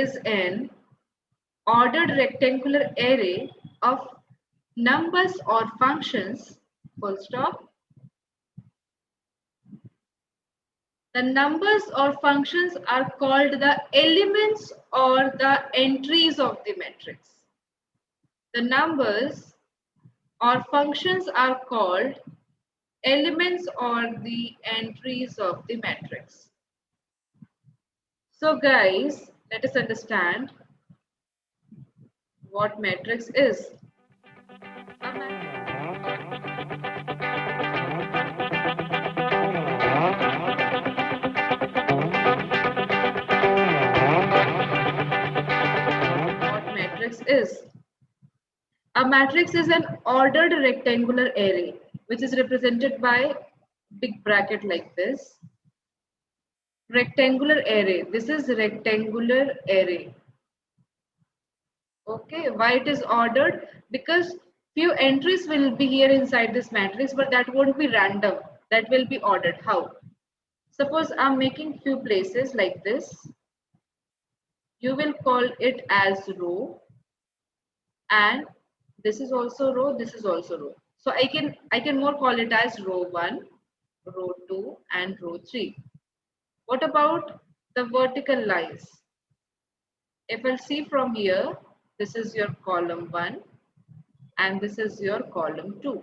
is an ordered rectangular array of numbers or functions, full stop. The numbers or functions are called the elements or the entries of the matrix. The numbers or functions are called elements or the entries of the matrix. So guys, let us understand what matrix is. What matrix is? A matrix is an ordered rectangular array which is represented by big bracket like this. Rectangular array. This is rectangular array. Okay, why it is ordered? Because few entries will be here inside this matrix, but that won't be random. That will be ordered. How? Suppose I'm making few places like this. You will call it as row, and this is also row, this is also row. So I can more call it as row 1, row 2 and row 3. What about the vertical lines? If I'll see from here, this is your column 1 and this is your column 2.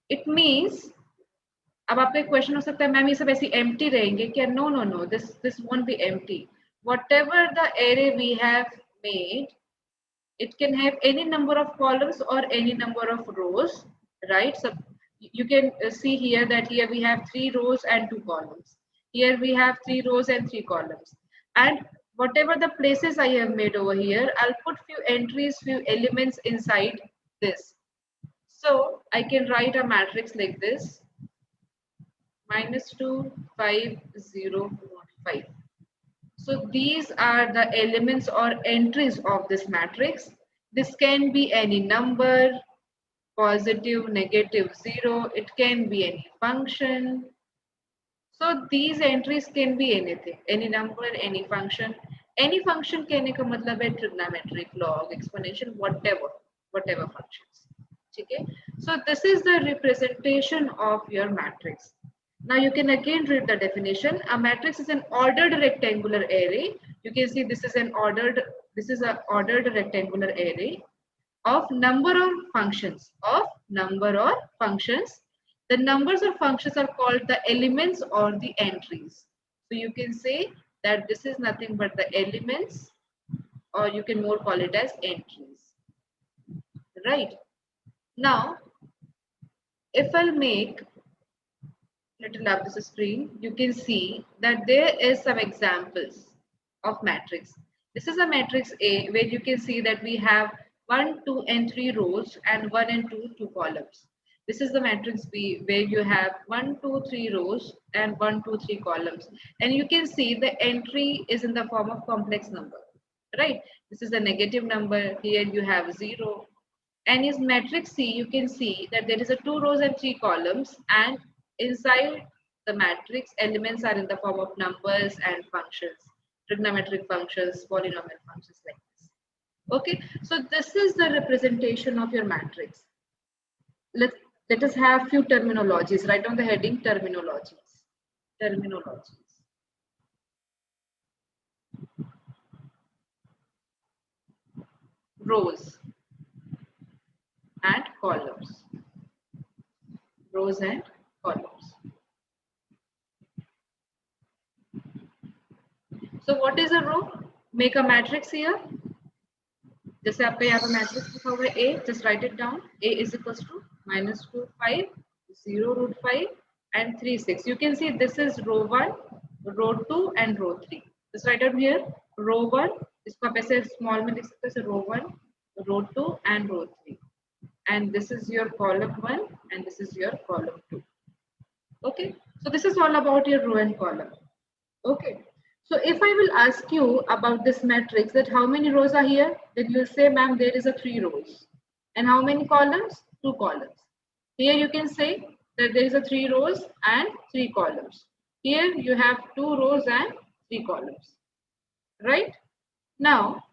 It means, अब आपका एक question हो सकता है ma'am ये सब ऐसे empty रहेंगे क्या? No no no, this won't be empty. Whatever the array we have made, it can have any number of columns or any number of rows, right? So you can see here that here we have 3 rows and 2 columns. Here we have 3 rows and 3 columns. And whatever the places I have made over here, I'll put few entries, few elements inside this. So I can write a matrix like this: -2, 5, 0, 5. So these are the elements or entries of this matrix. This can be any number, positive, negative, 0. It can be any function. So these entries can be anything, any number, any function. Any function कहने का मतलब है trigonometric, log, exponential, whatever functions. Okay. So this is the representation of your matrix. Now you can again read the definition. A matrix is an ordered rectangular array. You can see this is an ordered rectangular array of number or functions. The numbers or functions are called the elements or the entries. So you can say that this is nothing but the elements, or you can more call it as entries. Right. Now, if I'll make little up this screen, you can see that there is some examples of matrix. This is a matrix A where you can see that we have 1, 2 and 3 rows and 1 and 2 columns. This is the matrix B where you have 1, 2, 3 rows and 1, 2, 3 columns. And you can see the entry is in the form of complex number, right? This is a negative number. Here you have 0. And in matrix C, you can see that there is a 2 rows and 3 columns, and inside the matrix, elements are in the form of numbers and functions, trigonometric functions, polynomial functions like this. Okay, so this is the representation of your matrix. Let us have few terminologies. Write on the heading terminologies. Rows and columns. Rows and columns. So what is a row? Make a matrix here. जैसे आपका यहाँ पर matrix लिखा हुआ है A, just write it down. A is equals to -2, 5, 0, √5 and 3, 6. You can see this is row 1, row 2 and row 3. Just write down here row 1. इसको आप ऐसे small में लिख सकते हैं, row 1, row 2 and row 3. And this is your column 1 and this is your column 2. Okay, so this is all about your row and column. Okay. So if I will ask you about this matrix, that how many rows are here, then you will say, ma'am, there is a 3 rows. And how many columns? 2 columns. Here you can say that there is a 3 rows and 3 columns. Here you have 2 rows and 3 columns. right? Now,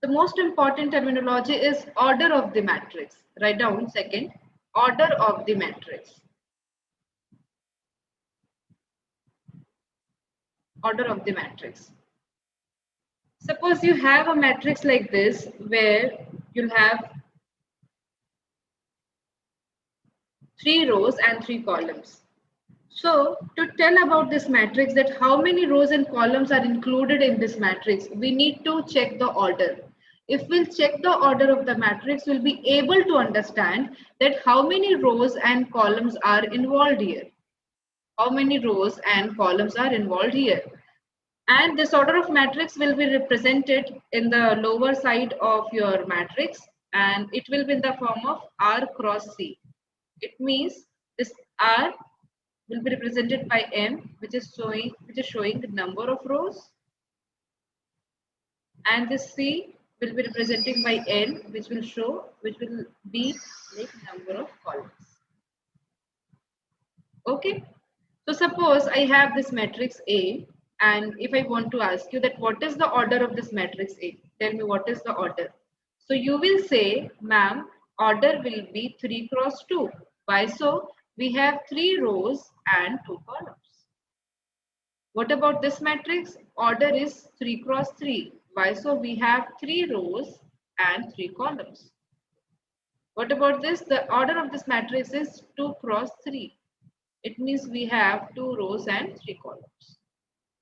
the most important terminology is order of the matrix. Write down second, order of the matrix. Order of the matrix. Suppose you have a matrix like this where you'll have 3 rows and 3 columns. So to tell about this matrix, that how many rows and columns are included in this matrix, we need to check the order. If we'll check the order of the matrix, we'll be able to understand that how many rows and columns are involved here. How many rows and columns are involved here. And this order of matrix will be represented in the lower side of your matrix, and it will be in the form of R cross C. It means this R will be represented by M, which is showing the number of rows, and this C will be representing by N, which will be like number of columns. Okay, so suppose I have this matrix A, and if I want to ask you that what is the order of this matrix A, tell me what is the order. So you will say, ma'am, order will be 3 cross 2. Why so? We have 3 rows and 2 columns. What about this matrix? Order is 3 cross 3. Why so? We have 3 rows and 3 columns. What about this? The order of this matrix is 2 cross 3. It means we have 2 rows and 3 columns.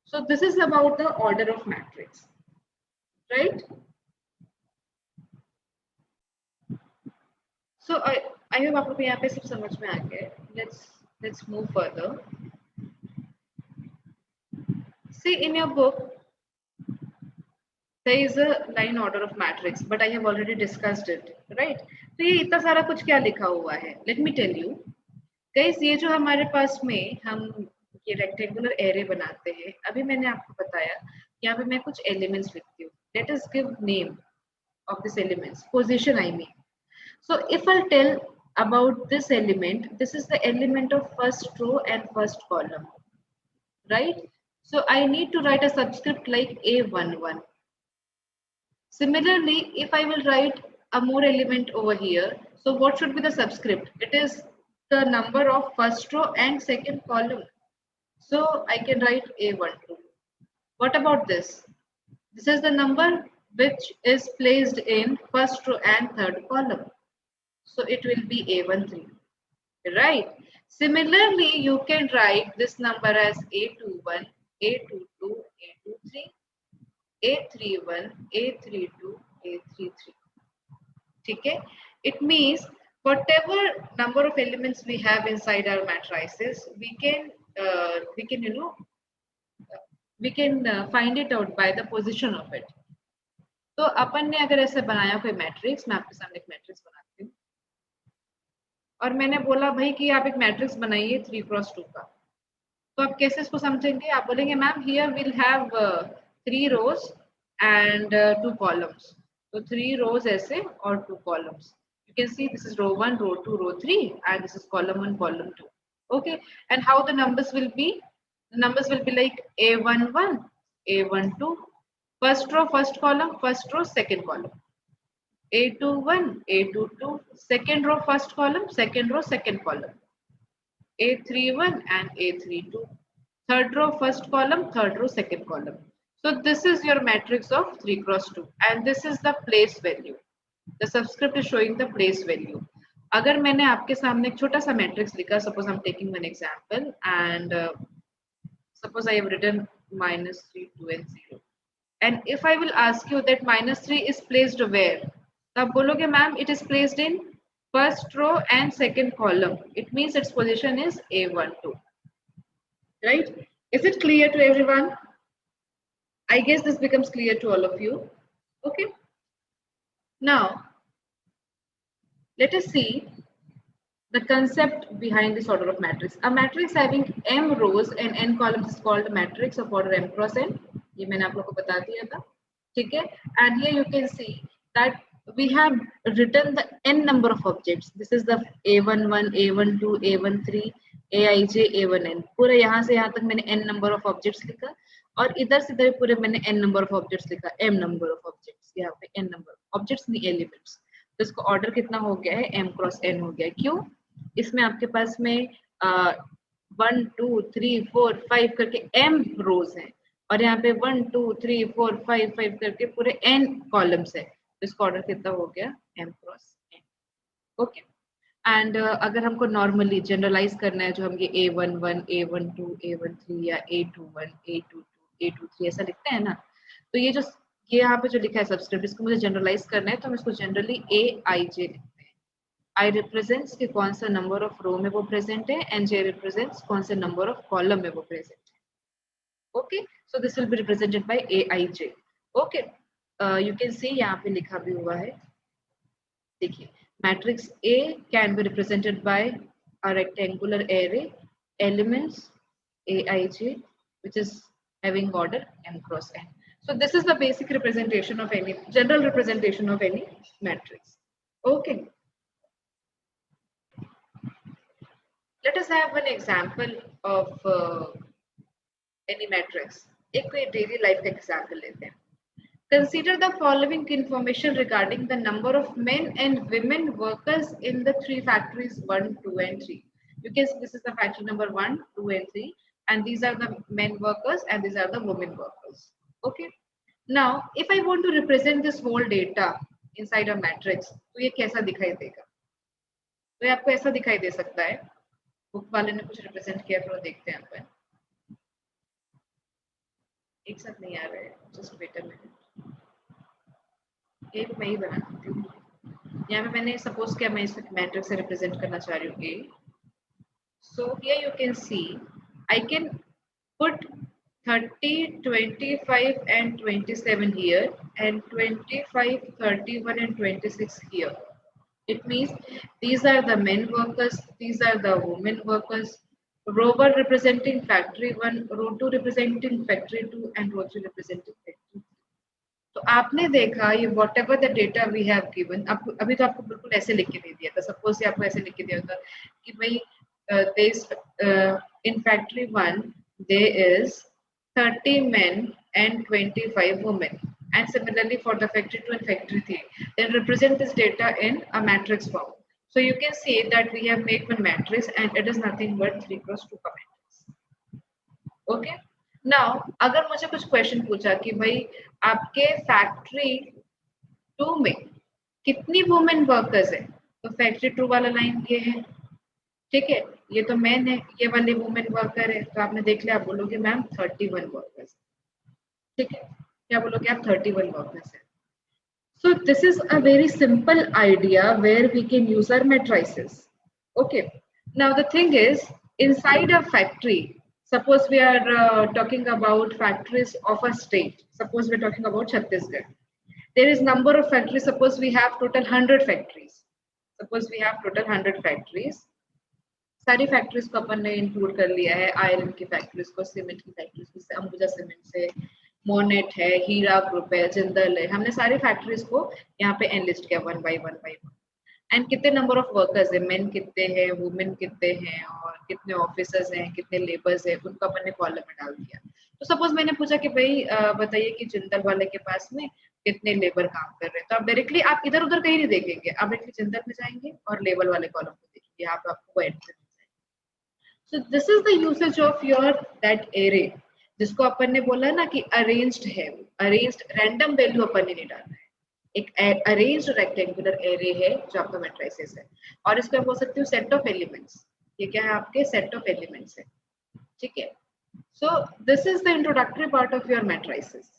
So this is about the order of matrix, right? So I hope आपको यहाँ पे सब समझ में आ गया. Let's move further. See, in your book there is a line order of matrix, but I have already discussed it, right? तो ये इतना सारा कुछ क्या लिखा हुआ है? Let me tell you. Guys, ये जो हमारे पास में हम ये रेक्टेंगुलर एरे बनाते हैं, अभी मैंने आपको बताया यहाँ पे मैं कुछ एलिमेंट्स लिखती हूँ. Let us give name of this elements, position I mean. So if I'll tell about this element, this is the element of first row and first column, right? So I need to write a subscript like A11. Similarly, if I will write a more element over here, so what should be the subscript? It is the number of first row and second column. So I can write A12. What about this? This is the number which is placed in first row and third column. So it will be A13, right? Similarly, you can write this number as A21, A22, A23, A31, A32, A33. Okay? It means whatever number of elements we have inside our matrices, we can find it out by the position of it. तो अपन ने अगर ऐसे बनाया कोई matrix, मैं आपके सामने एक मैट्रिक्स बनाती हूँ और मैंने बोला भाई कि आप एक मैट्रिक्स बनाइए 3 क्रॉस 2 का, तो आप कैसे इसको समझेंगे? आप बोलेंगे ma'am here will have 3 rows and 2 columns. तो 3 रोज ऐसे और 2 columns. You can see this is row 1, row 2, row 3, and this is column 1, column 2. Okay, and how the numbers will be? The numbers will be like A11, A12, first row, first column, first row, second column. A21, A22, second row, first column, second row, second column. A31 and A32, third row, first column, third row, second column. So this is your matrix of 3 cross 2, and this is the place value. The subscript is showing the place value. अगर मैंने आपके सामने एक छोटा सा matrix लिखा, suppose I'm taking one example, and suppose I have written -3, 2 and 0, and if I will ask you that -3 is placed where, तो आप बोलोगे ma'am it is placed in first row and second column. It means its position is A12, right? Is it clear to everyone? I guess this becomes clear to all of you. Okay, now let us see the concept behind this order of matrix. A matrix having m rows and n columns is called a matrix of order m cross n. ये मैंने आप लोगों को बता दिया था, ठीक है? And here you can see that we have written the n number of objects. This is the A11, A12, A13, Aij, A1n. पूरा यहाँ से यहाँ तक मैंने n number of objects लिखा, और इधर से इधर पूरे मैंने n नंबर ऑफ ऑब्जेक्ट्स लिखा, m नंबर ऑफ ऑब्जेक्ट्स, यहाँ पे n नंबर ऑब्जेक्ट्स नहीं एलिमेंट्स। तो इसका ऑर्डर कितना हो गया है, m क्रॉस n हो गया है। क्यों? इसमें आपके पास में 1 2 3 4 5 करके m रोज हैं और यहाँ पे 1 2 3 4 5 5 करके पूरे n कॉलम्स है। तो इसका ऑर्डर कितना हो गया, m cross n। Okay, and अगर हमको नॉर्मली जनरलाइज करना है, जो हम ये A11, A12, A13 या A21, A22, A23 ऐसा लिखते हैं ना, तो ये यहाँ पे जो लिखा है सबस्क्रिप्ट, इसको मुझे जनरलाइज करना है तो हम इसको जनरली AIJ लिखते हैं। I रिप्रेजेंट्स कि कौन सा नंबर ऑफ रो में वो प्रेजेंट है एंड J रिप्रेजेंट्स कौन से नंबर ऑफ कॉलम में वो प्रेजेंट है। Okay, so this will be represented by AIJ। Okay, you can सी यहाँ पे लिखा भी हुआ है, देखिए matrix A can be represented by a rectangular array elements Aij, which is having order m cross n. So this is the basic representation of any general representation of any matrix. Okay, let us have an example of any matrix. एक कोई daily life का example लेते हैं। Consider the following information regarding the number of men and women workers in the three factories 1, 2 and 3. You can see this is the factory number 1, 2 and 3 and these are the men workers and these are the women workers. Okay. Now if I want to represent this whole data inside a matrix, तो ये कैसा दिखाई देगा? तो ये आपको ऐसा दिखाई दे सकता है। बुक वाले ने कुछ रिप्रेजेंट किया, तो देखते हैं अपन। एक साथ नहीं आ रहा है, जस्ट वेट अ मिनट। एक मैं ही बना देती हूँ। यहाँ पे मैंने सपोज किया मैं इस मैट्रिक्स से रिप्रेजेंट करना चाह रही हूँ ए। So here you can see I can put 30, 25 and 27 here and 25, 31 and 26 here. It means these are the men workers, these are the women workers. Row 1 representing factory 1, row 2 representing factory 2 and row 3 representing factory 3. तो आपने देखा ये whatever the data we have given, अभी तो आपको बिल्कुल ऐसे लिख के दे दिया था। सपोज से आपको ऐसे लिख के दिया होता कि भाई in factory 1 there is 30 men and 25 women, and similarly for the factory 2 and factory 3, then represent this data in a matrix form. So you can see that we have made one matrix and it is nothing but 3 cross 2 का matrix. Okay. Now अगर मुझे कुछ question पूछा कि भाई आपके factory 2 में कितनी वुमेन वर्कर्स है, तो फैक्ट्री 2 वाला लाइन ये है, ठीक है, ये तो मैन है, ये वाले वुमेन वर्कर है, तो आपने देख लिया, आप बोलोगे मैम 31 वर्कर्स, ठीक है, क्या बोलोगे आप 31 वर्कर्स है। So this is a very simple idea where we can use our matrices. Okay, now the thing is inside a factory, suppose we are talking about factories of a state, suppose we're talking about Chhattisgarh, there is number of factories, suppose we have total 100 factories, suppose we have total 100 factories, सारी factories को अपन ने include कर लिया है, iron की factories को, cement की factories को, अंबुजा सीमेंट से, मोनेट है, हीरा ग्रुप है, जिंदल है, हमने सारी फैक्ट्रीज को यहाँ पे एनलिस्ट किया वन बाय वन। एंड कितने नंबर ऑफ वर्कर्स है, मेन कितने हैं, वुमेन कितने हैं और कितने ऑफिसर्स हैं, कितने लेबर्स हैं, उनको अपन ने कॉलम में डाल दिया। तो सपोज मैंने पूछा कि भाई बताइए कि जिंदल वाले के पास में कितने लेबर काम कर रहे हैं, तो आप डायरेक्टली आप इधर उधर कहीं नहीं देखेंगे, आप डायरेक्टली जिंदल में जाएंगे और लेबर वाले कॉलम को देखेंगे, यहाँ पे आपको entry. So this is the usage of your that array, जिसको अपन ने बोला ना कि अरेंज्ड है, अरेंज्ड रैंडम वैल्यू अपन ने नहीं डालना है, एक अरेंज्ड रेक्टेंगुलर एरे है जो आपका मैट्रिसेस है, और इसको बोल सकते हो सेट ऑफ एलिमेंट्स। ये क्या है, आपके सेट ऑफ एलिमेंट्स है, ठीक है। So this is the introductory part of your matrices.